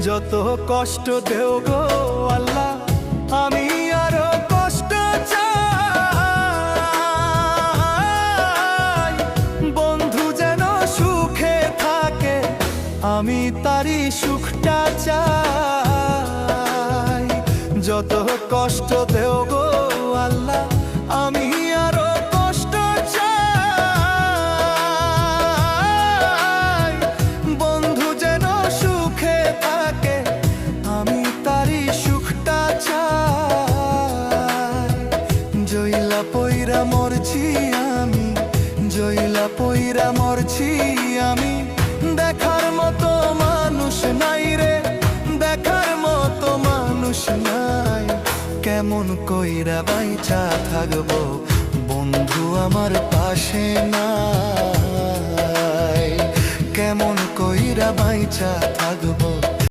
যত কষ্ট দেও গো আল্লাহ, আমি আরো কষ্ট চাই। বন্ধু যেন সুখে থাকে, আমি তারই সুখটা চাই। যত কষ্ট দেও গো আল্লাহ, আমি আরো কষ্ট চাই। বন্ধু যেন সুখে থাকে, আমি তারই সুখটা চাই। জইলা পইরা মরছি আমি, জইলা পইরা মরছি আমি, দেখার মতো মানুষ নাই রে, দেখার মতো মানুষ নাই। কেমন কইরা বাইচা থাকবো বন্ধু আমার পাশে নাই, কেমন কইরা বাইচা থাকবো